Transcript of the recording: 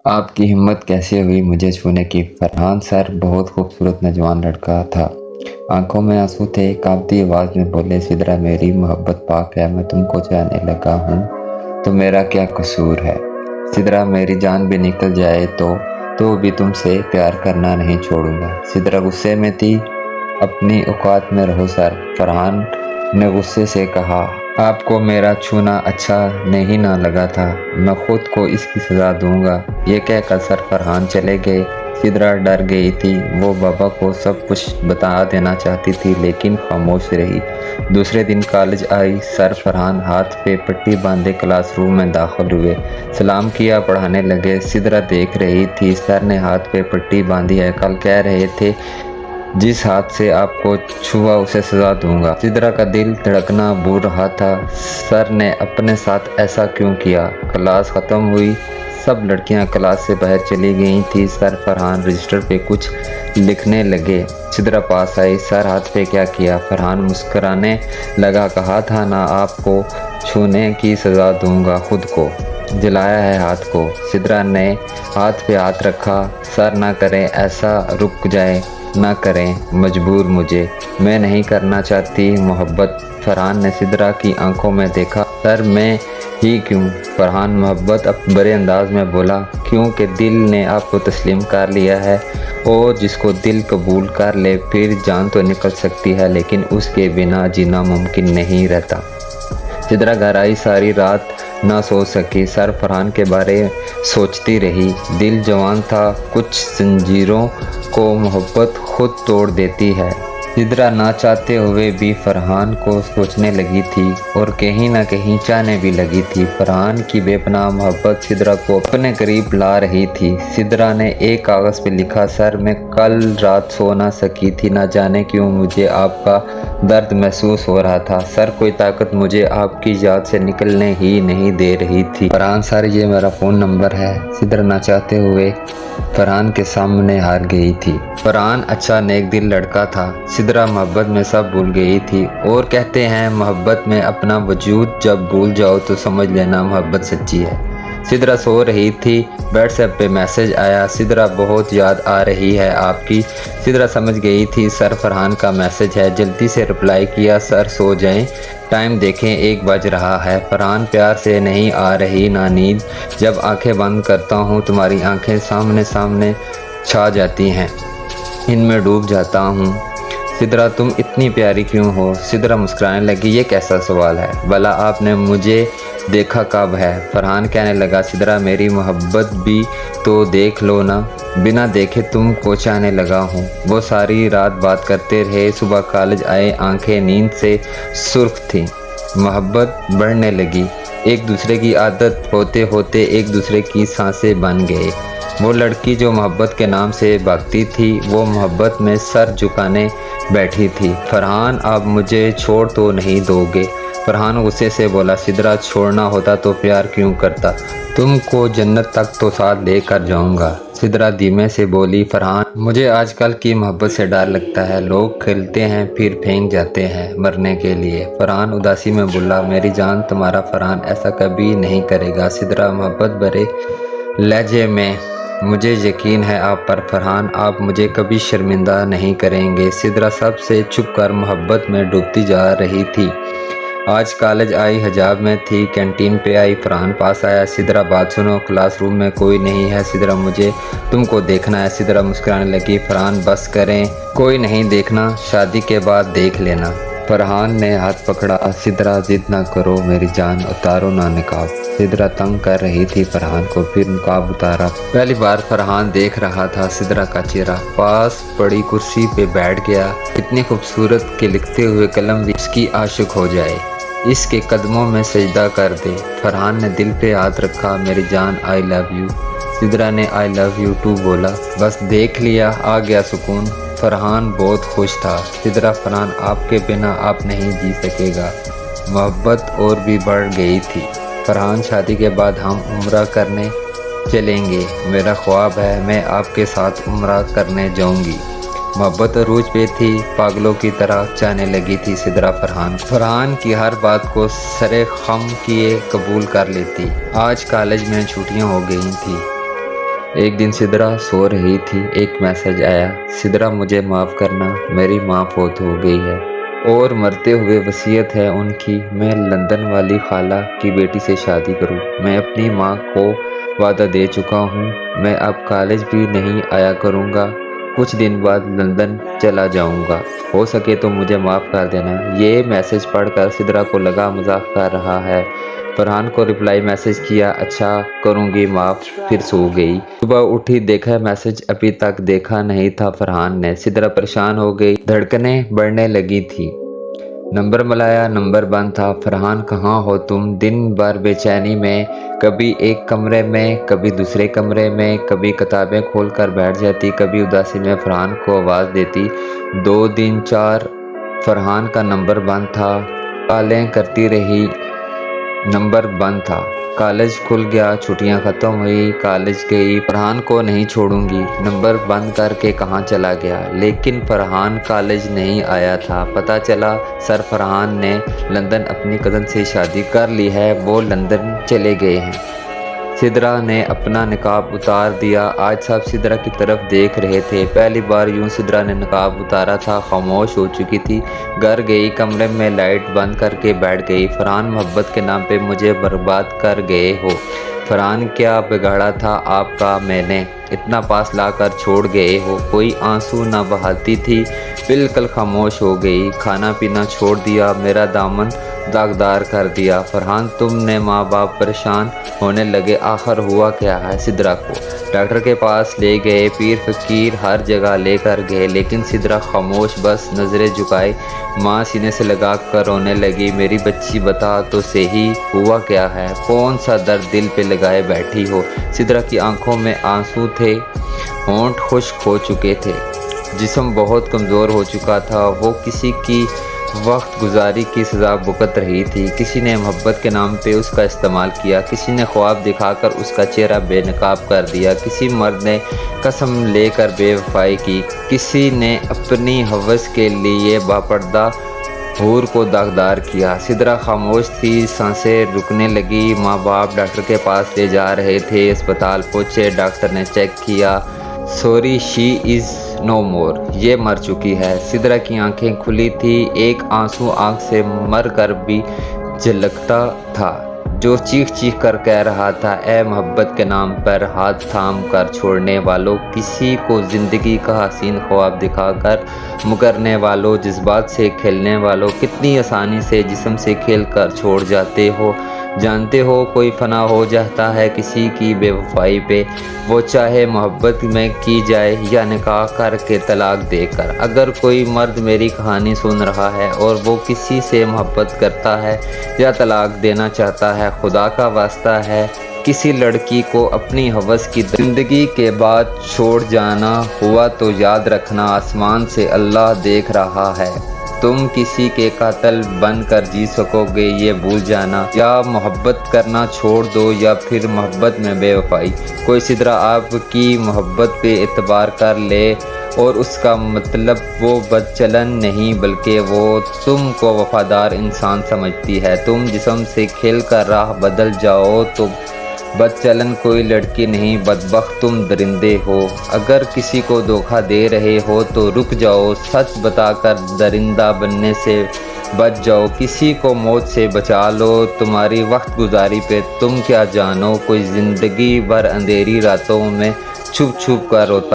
आपकी हिम्मत कैसे हुई मुझे छूने की? फरहान सर बहुत खूबसूरत नौजवान लड़का था, आंखों में आंसू थे। कांपती आवाज में बोले, सिदरा मेरी मोहब्बत पाक है, मैं तुमको चाहने लगा हूँ तो मेरा क्या कसूर है? सिदरा मेरी जान भी निकल जाए तो भी तुमसे प्यार करना नहीं छोड़ूंगा। सिदरा गुस्से में थी, अपनी औकात में रहो सर। फरहान ने गुस्से से कहा, आपको मेरा छूना अच्छा नहीं ना लगा था, मैं खुद को इसकी सजा दूंगा। ये कहकर सर फरहान चले गए। सिदरा डर गई थी, वो बाबा को सब कुछ बता देना चाहती थी लेकिन खामोश रही। दूसरे दिन कॉलेज आई, सर फरहान हाथ पे पट्टी बांधे क्लासरूम में दाखिल हुए। सलाम किया, पढ़ाने लगे। सिदरा देख रही थी, सर ने हाथ पे पट्टी बांधी है, कल कह रहे थे जिस हाथ से आपको छुआ उसे सजा दूंगा। सिदरा का दिल धड़कना भूल रहा था, सर ने अपने साथ ऐसा क्यों किया? क्लास खत्म हुई, सब लड़कियां क्लास से बाहर चली गई थी। सर फरहान रजिस्टर पे कुछ लिखने लगे। सिदरा पास आई, सर हाथ पे क्या किया? फरहान मुस्कुराने लगा, कहा था ना आपको छूने की सजा दूंगा, खुद को जलाया है हाथ को। सिदरा ने हाथ पे हाथ रखा, सर ना करें ऐसा, रुक जाए, ना करें मजबूर मुझे, मैं नहीं करना चाहती मोहब्बत। फरहान ने सिदरा की आंखों में देखा, सर मैं ही क्यों? फरहान मोहब्बत अब बड़े अंदाज में बोला, क्योंकि दिल ने आपको तस्लीम कर लिया है, और जिसको दिल कबूल कर ले फिर जान तो निकल सकती है लेकिन उसके बिना जीना मुमकिन नहीं रहता। सिदरा घर आई, सारी रात ना सो सकी, सर फरहान के बारे सोचती रही। दिल जवान था, कुछ जंजीरों को मोहब्बत खुद तोड़ देती है। सिदरा ना चाहते हुए भी फरहान को सोचने लगी थी और कहीं ना कहीं चाहने भी लगी थी। फरहान की बेपनाह मोहब्बत सिदरा को अपने करीब ला रही थी। सिदरा ने एक कागज़ पे लिखा, सर मैं कल रात सो ना सकी थी, ना जाने क्यों मुझे आपका दर्द महसूस हो रहा था। सर कोई ताकत मुझे आपकी याद से निकलने ही नहीं दे रही थी। फरहान सर ये मेरा फ़ोन नंबर है। सिदरा ना चाहते हुए फरहान के सामने हार गई थी। फरहान अच्छा नेक दिल लड़का था। सिदरा मोहब्बत में सब भूल गई थी, और कहते हैं मोहब्बत में अपना वजूद जब भूल जाओ तो समझ लेना मोहब्बत सच्ची है। सिदरा सो रही थी, व्हाट्सएप पे मैसेज आया, सिदरा बहुत याद आ रही है आपकी। सिदरा समझ गई थी सर फरहान का मैसेज है, जल्दी से रिप्लाई किया, सर सो जाएं, टाइम देखें 1 बज रहा है। फरहान प्यार से, नहीं आ रही ना नींद, जब आंखें बंद करता हूँ तुम्हारी आंखें सामने सामने छा जाती हैं, इनमें डूब जाता हूँ। सिदरा तुम इतनी प्यारी क्यों हो? सिदरा मुस्कुराने लगी, ये कैसा सवाल है, भला आपने मुझे देखा कब है? फरहान कहने लगा, सिदरा मेरी मोहब्बत भी तो देख लो ना, बिना देखे तुमको चाहने लगा हूँ। वो सारी रात बात करते रहे, सुबह कॉलेज आए, आंखें नींद से सुर्ख थीं। मोहब्बत बढ़ने लगी, एक दूसरे की आदत होते होते एक दूसरे की सांसें बन गए। वो लड़की जो मोहब्बत के नाम से भागती थी, वो मोहब्बत में सर झुकाने बैठी थी। फरहान आप मुझे छोड़ तो नहीं दोगे? फरहान गुस्से से बोला, सिदरा छोड़ना होता तो प्यार क्यों करता, तुमको जन्नत तक तो साथ लेकर जाऊंगा। सिदरा धीमे से बोली, फरहान मुझे आजकल की मोहब्बत से डर लगता है, लोग खेलते हैं फिर फेंक जाते हैं मरने के लिए। फरहान उदासी में बोला, मेरी जान तुम्हारा फरहान ऐसा कभी नहीं करेगा। सिदरा मोहब्बत भरे लहजे में, मुझे यकीन है आप पर फरहान, आप मुझे कभी शर्मिंदा नहीं करेंगे। सिदरा सब से छुप कर मोहब्बत में डूबती जा रही थी। आज कॉलेज आई, हिजाब में थी, कैंटीन पे आई, फरहान पास आया, सिदरा बात सुनो, क्लासरूम में कोई नहीं है, सिदरा मुझे तुमको देखना है। सिदरा मुस्कुराने लगी, फरहान बस करें, कोई नहीं देखना, शादी के बाद देख लेना। फरहान ने हाथ पकड़ा, सिदरा जिद ना करो मेरी जान, उतारो ना निकाब। सिदरा तंग कर रही थी फरहान को, फिर निकाब उतारा। पहली बार फरहान देख रहा था सिदरा का चेहरा। पास पड़ी कुर्सी पे बैठ गया, इतनी खूबसूरत के लिखते हुए कलम भी उसकी आशिक हो जाए, इसके कदमों में सजदा कर दे। फरहान ने दिल पे हाथ रखा, मेरी जान आई लव यू। सिदरा ने आई लव यू टू बोला, बस देख लिया, आ गया सुकून। फरहान बहुत खुश था। सिदरा फरहान आपके बिना आप नहीं जी सकेगा। मोहब्बत और भी बढ़ गई थी। फरहान शादी के बाद हम उम्रा करने चलेंगे, मेरा ख्वाब है मैं आपके साथ उम्रा करने जाऊंगी। मोहब्बत अरूज पे थी, पागलों की तरह चाहने लगी थी सिदरा फरहान की हर बात को सरे खम किए कबूल कर लेती। आज कॉलेज में छुट्टियां हो गई थी। एक दिन सिदरा सो रही थी, एक मैसेज आया, सिदरा मुझे माफ़ करना, मेरी माँ फौत हो गई है और मरते हुए वसीयत है उनकी, मैं लंदन वाली खाला की बेटी से शादी करूं। मैं अपनी माँ को वादा दे चुका हूँ, मैं अब कॉलेज भी नहीं आया करूँगा, कुछ दिन बाद लंदन चला जाऊँगा, हो सके तो मुझे माफ़ कर देना। ये मैसेज पढ़कर सिदरा को लगा मजाक कर रहा है। फरहान को रिप्लाई मैसेज किया, अच्छा करूँगी माफ़, फिर सो गई। सुबह उठी, देखा मैसेज अभी तक देखा नहीं था फरहान ने। सिदरा परेशान हो गई, धड़कनें बढ़ने लगी थी। नंबर मिलाया, नंबर बंद था। फरहान कहाँ हो तुम? दिन भर बेचैनी में, कभी एक कमरे में कभी दूसरे कमरे में, कभी किताबें खोल कर बैठ जाती, कभी उदासी में फरहान को आवाज़ देती। 2 दिन 4 फरहान का नंबर बंद था, कॉलें करती रही, नंबर बंद था। कॉलेज खुल गया, छुट्टियां खत्म हुई, कॉलेज गई, फरहान को नहीं छोड़ूंगी, नंबर बंद करके कहाँ चला गया। लेकिन फरहान कॉलेज नहीं आया था। पता चला सर फरहान ने लंदन अपनी कज़न से शादी कर ली है, वो लंदन चले गए हैं। सिदरा ने अपना निकाब उतार दिया। आज सब सिदरा की तरफ देख रहे थे। पहली बार यूं सिदरा ने निकाब उतारा था। खामोश हो चुकी थी। घर गई, कमरे में लाइट बंद करके बैठ गई। फरहान, मोहब्बत के नाम पे मुझे बर्बाद कर गए हो। फरहान, क्या बिगाड़ा था आपका मैंने, इतना पास लाकर छोड़ गए हो। कोई आंसू ना बहाती थी, बिल्कुल खामोश हो गई। खाना पीना छोड़ दिया, मेरा दामन दागदार कर दिया। फरहान, तुमने माँ बाप परेशान होने लगे, आखिर हुआ क्या है। सिदरा को डॉक्टर के पास ले गए, पीर फकीर हर जगह लेकर गए, लेकिन सिदरा खामोश, बस नज़रें झुकाए। माँ सीने से लगा कर रोने लगी, मेरी बच्ची बता तो सही हुआ क्या है, कौन सा दर्द दिल पे लगाए बैठी हो। सिदरा की आंखों में आंसू थे, होंठ खुश्क हो चुके थे, जिस्म बहुत कमज़ोर हो चुका था। वो किसी की वक्त गुजारी की सज़ा भुगत रही थी। किसी ने मोहब्बत के नाम पे उसका इस्तेमाल किया, किसी ने ख्वाब दिखाकर उसका चेहरा बेनकाब कर दिया, किसी मर्द ने कसम लेकर बेवफाई की, किसी ने अपनी हवस के लिए बापर्दा हूर को दागदार किया। सिदरा खामोश थी, सांसें रुकने लगी। माँ बाप डॉक्टर के पास ले जा रहे थे। अस्पताल पहुँचे, डॉक्टर ने चेक किया, सॉरी शी इज़ नो मोर, ये मर चुकी है। सिदरा की आंखें खुली थी, एक आंसू आंख से मर कर भी झलकता था, जो चीख चीख कर कह रहा था, ए मोहब्बत के नाम पर हाथ थाम कर छोड़ने वालों, किसी को ज़िंदगी का हसीन ख्वाब दिखाकर मुकरने वालों, जज्बात से खेलने वालों, कितनी आसानी से जिस्म से खेल कर छोड़ जाते हो। जानते हो कोई फना हो जाता है किसी की बेवफाई पे, वो चाहे मोहब्बत में की जाए या निकाह करके तलाक देकर। अगर कोई मर्द मेरी कहानी सुन रहा है और वो किसी से मोहब्बत करता है या तलाक देना चाहता है, खुदा का वास्ता है, किसी लड़की को अपनी हवस की ज़िंदगी के बाद छोड़ जाना हुआ तो याद रखना, आसमान से अल्लाह देख रहा है। तुम किसी के कातिल बनकर जी सकोगे ये भूल जाना, या मोहब्बत करना छोड़ दो या फिर मोहब्बत में बेवफाई। कोई सिदरा आपकी मोहब्बत पे एतबार कर ले और उसका मतलब वो बदचलन नहीं बल्कि वो तुमको वफादार इंसान समझती है। तुम जिस्म से खेल कर राह बदल जाओ तो बदचलन कोई लड़की नहीं, बदबख्त तुम दरिंदे हो। अगर किसी को धोखा दे रहे हो तो रुक जाओ, सच बताकर दरिंदा बनने से बच जाओ। किसी को मौत से बचा लो, तुम्हारी वक्त गुजारी पे तुम क्या जानो। कोई ज़िंदगी भर अंधेरी रातों में छुप छुप कर रोता